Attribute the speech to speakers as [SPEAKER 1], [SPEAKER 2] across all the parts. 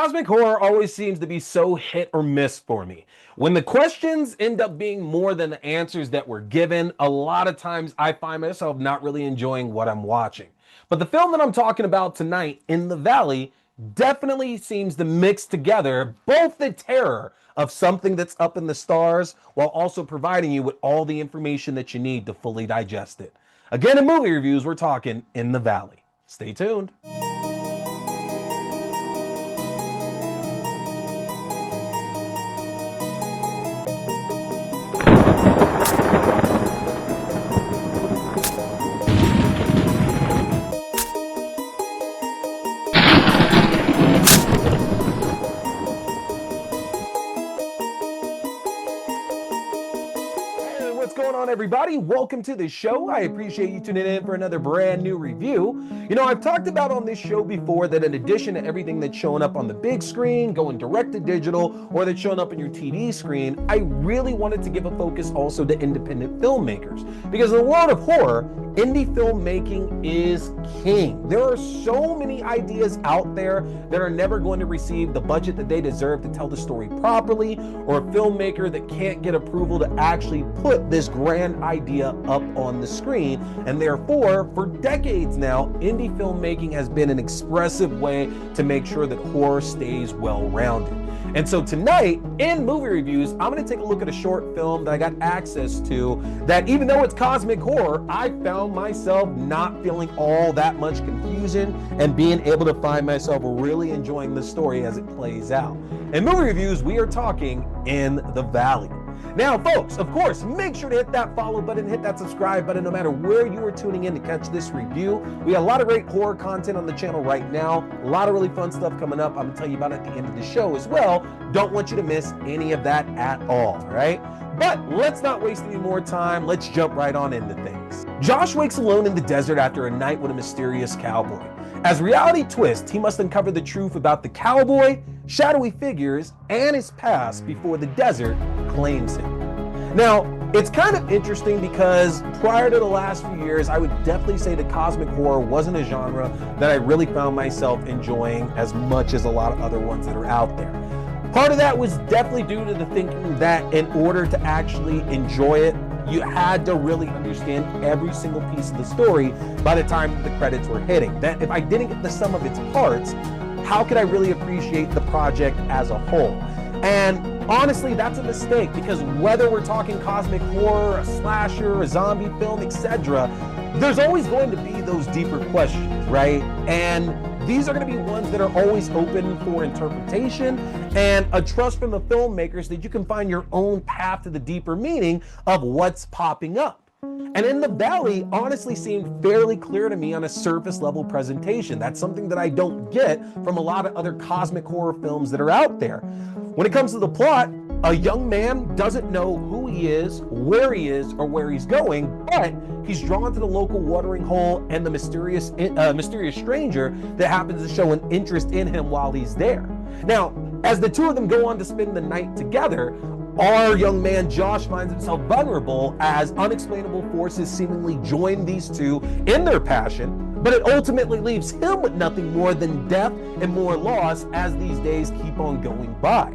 [SPEAKER 1] Cosmic horror always seems to be so hit or miss for me. When the questions end up being more than the answers that were given, a lot of times I find myself not really enjoying what I'm watching. But the film that I'm talking about tonight, In the Valley, definitely seems to mix together both the terror of something that's up in the stars while also providing you with all the information that you need to fully digest it. Again, in movie reviews, we're talking In the Valley. Stay tuned. What's going on, everybody? Welcome to the show. I appreciate you tuning in for another brand new review. You know, I've talked about on this show before that in addition to everything that's showing up on the big screen, going direct to digital, or that's showing up on your TV screen, I really wanted to give a focus also to independent filmmakers. Because in the world of horror, indie filmmaking is king. There are so many ideas out there that are never going to receive the budget that they deserve to tell the story properly, or a filmmaker that can't get approval to actually put this grand idea up on the screen. And therefore, for decades now, indie filmmaking has been an expressive way to make sure that horror stays well-rounded. And so tonight, in movie reviews, I'm going to take a look at a short film that I got access to that, even though it's cosmic horror, I found myself not feeling all that much confusion and being able to find myself really enjoying the story as it plays out. In movie reviews, we are talking In the Valley. Now, folks, of course, make sure to hit that follow button, hit that subscribe button, no matter where you are tuning in to catch this review. We got a lot of great horror content on the channel right now, a lot of really fun stuff coming up. I'm gonna tell you about it at the end of the show as well. Don't want you to miss any of that at all right? But let's not waste any more time. Let's jump right on into things. Josh wakes alone in the desert after a night with a mysterious cowboy. As reality twists, he must uncover the truth about the cowboy, shadowy figures, and his past before the desert claims him. Now, it's kind of interesting because prior to the last few years, I would definitely say that cosmic horror wasn't a genre that I really found myself enjoying as much as a lot of other ones that are out there. Part of that was definitely due to the thinking that in order to actually enjoy it, you had to really understand every single piece of the story by the time the credits were hitting. That if I didn't get the sum of its parts, how could I really appreciate the project as a whole? And honestly, that's a mistake, because whether we're talking cosmic horror, a slasher, a zombie film, etc., there's always going to be those deeper questions, right? And these are going to be ones that are always open for interpretation and a trust from the filmmakers that you can find your own path to the deeper meaning of what's popping up. And In the Valley honestly seemed fairly clear to me on a surface level presentation. That's something that I don't get from a lot of other cosmic horror films that are out there. When it comes to the plot, a young man doesn't know who he is, or where he's going, but he's drawn to the local watering hole and the mysterious stranger that happens to show an interest in him while he's there. Now, as the two of them go on to spend the night together, our young man Josh finds himself vulnerable as unexplainable forces seemingly join these two in their passion, but it ultimately leaves him with nothing more than death and more loss as these days keep on going by.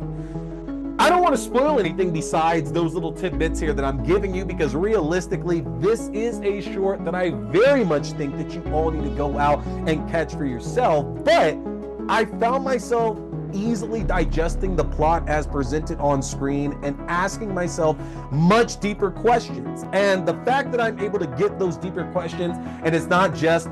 [SPEAKER 1] I don't want to spoil anything besides those little tidbits here that I'm giving you, because realistically, this is a short that I very much think that you all need to go out and catch for yourself. But I found myself easily digesting the plot as presented on screen and asking myself much deeper questions. And the fact that I'm able to get those deeper questions, and it's not just,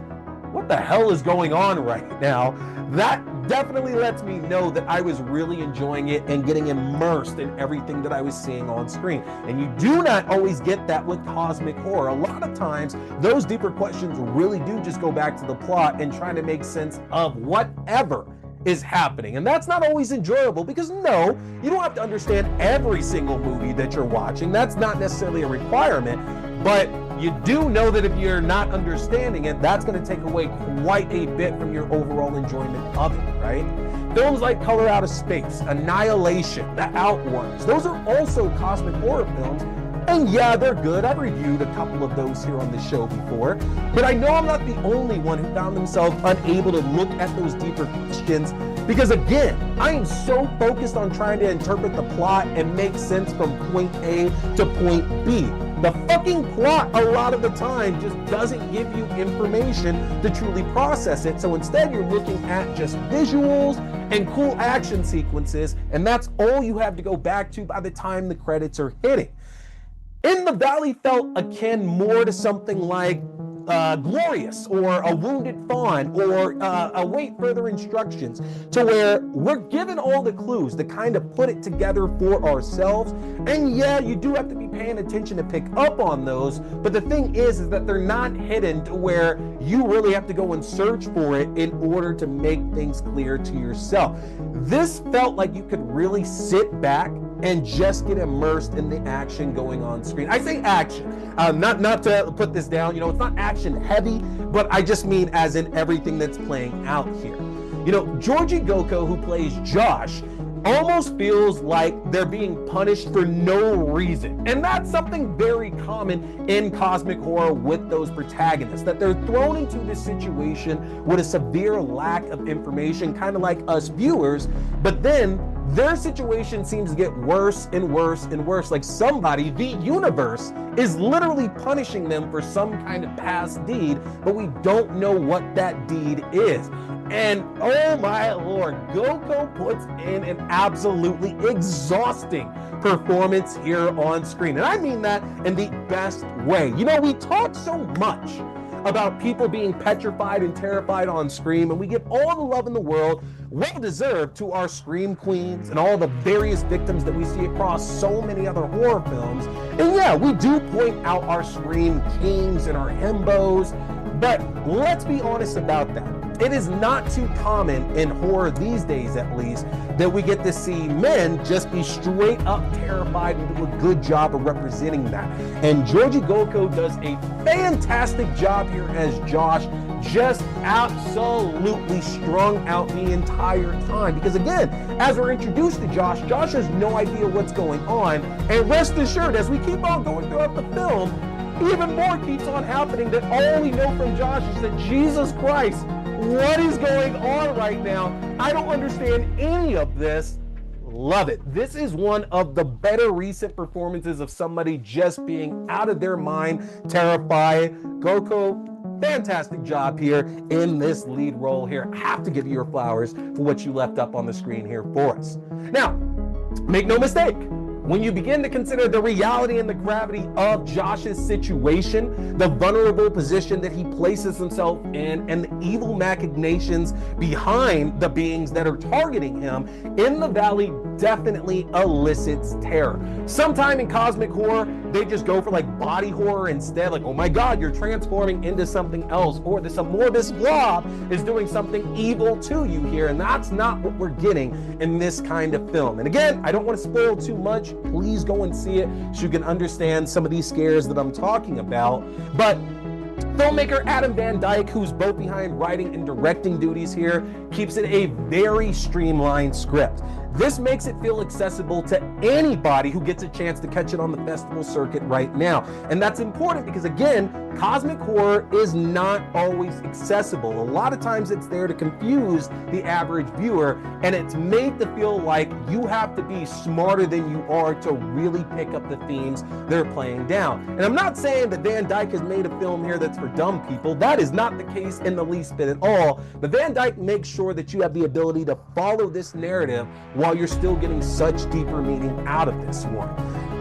[SPEAKER 1] what the hell is going on right now? That definitely lets me know that I was really enjoying it and getting immersed in everything that I was seeing on screen. And you do not always get that with cosmic horror. A lot of times, those deeper questions really do just go back to the plot and trying to make sense of whatever is happening. And that's not always enjoyable, because no, you don't have to understand every single movie that you're watching. That's not necessarily a requirement. But you do know that if you're not understanding it, that's going to take away quite a bit from your overall enjoyment of it, right? Films like Color Out of Space, Annihilation, The Outworms, those are also cosmic horror films. And yeah, they're good. I've reviewed a couple of those here on the show before. But I know I'm not the only one who found themselves unable to look at those deeper questions Because again, I am so focused on trying to interpret the plot and make sense from point A to point B. The fucking plot a lot of the time just doesn't give you information to truly process it. So instead you're looking at just visuals and cool action sequences, and that's all you have to go back to by the time the credits are hitting. In the Valley felt akin more to something like Glorious or A Wounded Fawn or Await Further Instructions, to where we're given all the clues to kind of put it together for ourselves. And yeah, you do have to be paying attention to pick up on those, but the thing is that they're not hidden to where you really have to go and search for it in order to make things clear to yourself. This felt like you could really sit back and just get immersed in the action going on screen. I say action, not to put this down, it's not action heavy, but I just mean as in everything that's playing out here. Georgie Goko, who plays Josh, almost feels like they're being punished for no reason. And that's something very common in cosmic horror with those protagonists, that they're thrown into this situation with a severe lack of information, kind of like us viewers, but then their situation seems to get worse and worse and worse. Like somebody, the universe, is literally punishing them for some kind of past deed, but we don't know what that deed is. And oh my Lord, Goko puts in an absolutely exhausting performance here on screen. And I mean that in the best way. We talk so much about people being petrified and terrified on Scream, and we give all the love in the world, well deserved, to our Scream queens and all the various victims that we see across so many other horror films. And yeah, we do point out our Scream kings and our himbos, but let's be honest about that. It is not too common in horror these days, at least, that we get to see men just be straight up terrified and do a good job of representing that. And Georgie Goko does a fantastic job here as Josh, just absolutely strung out the entire time. Because again, as we're introduced to Josh, Josh has no idea what's going on. And rest assured, as we keep on going throughout the film, even more keeps on happening, that all we know from Josh is that Jesus Christ, what is going on right now? I don't understand any of this. Love it. This is one of the better recent performances of somebody just being out of their mind, terrified. Goko, fantastic job here in this lead role here. I have to give you your flowers for what you left up on the screen here for us. Now, make no mistake, when you begin to consider the reality and the gravity of Josh's situation, the vulnerable position that he places himself in, and the evil machinations behind the beings that are targeting him, In the Valley definitely elicits terror. Sometime in cosmic horror, they just go for like body horror instead, like, oh my God, you're transforming into something else, or this amorphous blob is doing something evil to you here, and that's not what we're getting in this kind of film. And again, I don't want to spoil too much. Please go and see it so you can understand some of these scares that I'm talking about. But filmmaker Adam Van Dyke, who's both behind writing and directing duties here, keeps it a very streamlined script. This makes it feel accessible to anybody who gets a chance to catch it on the festival circuit right now. And that's important because, again, cosmic horror is not always accessible. A lot of times it's there to confuse the average viewer, and it's made to feel like you have to be smarter than you are to really pick up the themes they're playing down. And I'm not saying that Van Dyke has made a film here that's for dumb people. That is not the case in the least bit at all. But Van Dyke makes sure that you have the ability to follow this narrative while you're still getting such deeper meaning out of this one.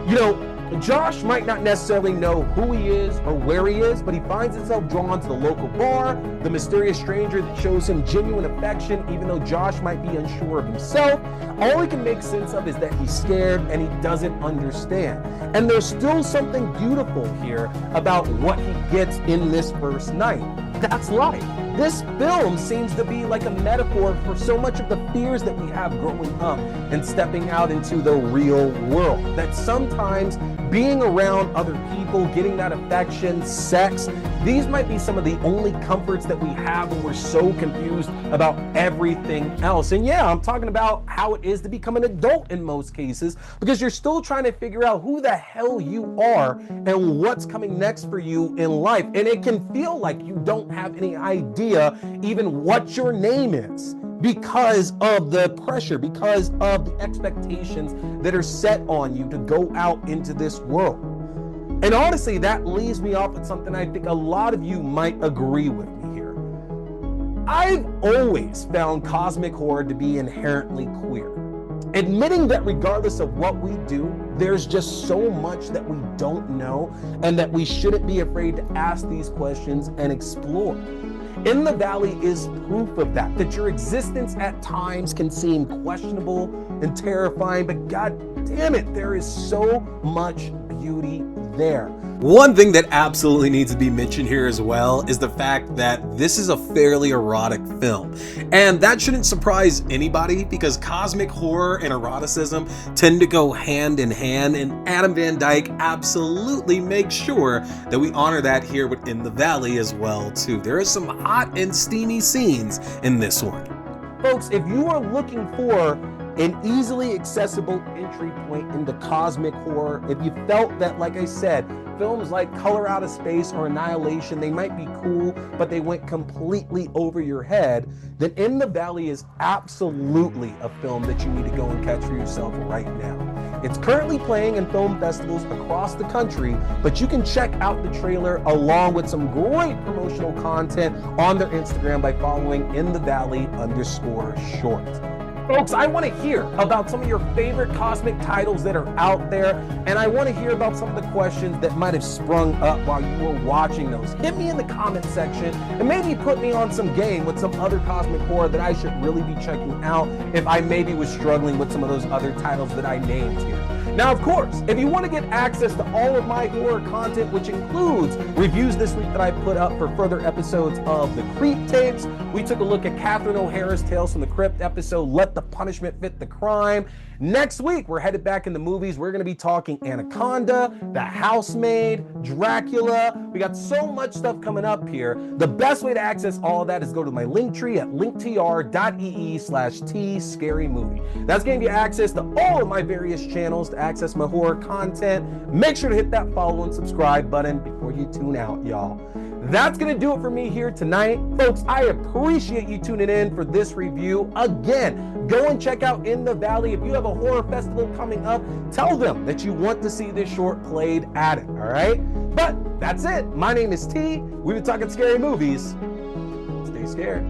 [SPEAKER 1] You know, Josh might not necessarily know who he is or where he is, but he finds himself drawn to the local bar, the mysterious stranger that shows him genuine affection, even though Josh might be unsure of himself. All he can make sense of is that he's scared and he doesn't understand. And there's still something beautiful here about what he gets in this first night. That's life. This film seems to be like a metaphor for so much of the fears that we have growing up and stepping out into the real world. That sometimes being around other people, getting that affection, sex, these might be some of the only comforts that we have when we're so confused about everything else. And yeah, I'm talking about how it is to become an adult in most cases, because you're still trying to figure out who the hell you are and what's coming next for you in life. And it can feel like you don't have any idea even what your name is. because of the pressure, because of the expectations that are set on you to go out into this world. And honestly, that leaves me off with something I think a lot of you might agree with me here. I've always found cosmic horror to be inherently queer. Admitting that regardless of what we do, there's just so much that we don't know and that we shouldn't be afraid to ask these questions and explore. In the Valley is proof of that your existence at times can seem questionable and terrifying, but god damn it, there is so much beauty there.
[SPEAKER 2] One thing that absolutely needs to be mentioned here as well is the fact that this is a fairly erotic film. And that shouldn't surprise anybody because cosmic horror and eroticism tend to go hand in hand, and Adam Van Dyke absolutely makes sure that we honor that here within the Valley as well too. There is some hot and steamy scenes in this one.
[SPEAKER 1] Folks, if you are looking for an easily accessible entry point into cosmic horror, if you felt that, like I said, films like Color Out of Space or Annihilation, they might be cool, but they went completely over your head, then In the Valley is absolutely a film that you need to go and catch for yourself right now. It's currently playing in film festivals across the country, but you can check out the trailer along with some great promotional content on their Instagram by following InTheValley_short. Folks, I want to hear about some of your favorite cosmic titles that are out there, and I want to hear about some of the questions that might have sprung up while you were watching those. Hit me in the comment section and maybe put me on some game with some other cosmic horror that I should really be checking out if I maybe was struggling with some of those other titles that I named here. Now, of course, if you want to get access to all of my horror content, which includes reviews this week that I put up for further episodes of the Creep Tapes, we took a look at Catherine O'Hara's Tales from the Crypt episode, Let the Punishment Fit the Crime. Next week, we're headed back in the movies. We're going to be talking Anaconda, The Housemaid, Dracula. We got so much stuff coming up here. The best way to access all of that is go to my link tree at linktr.ee/tscarymovie. That's going to give you access to all of my various channels to access my horror content. Make sure to hit that follow and subscribe button before you tune out, y'all. That's going to do it for me here tonight. Folks, I appreciate you tuning in for this review. Again, go and check out In the Valley. If you have a horror festival coming up, tell them that you want to see this short played at it, all right? But that's it. My name is T. We've been talking scary movies. Stay scared.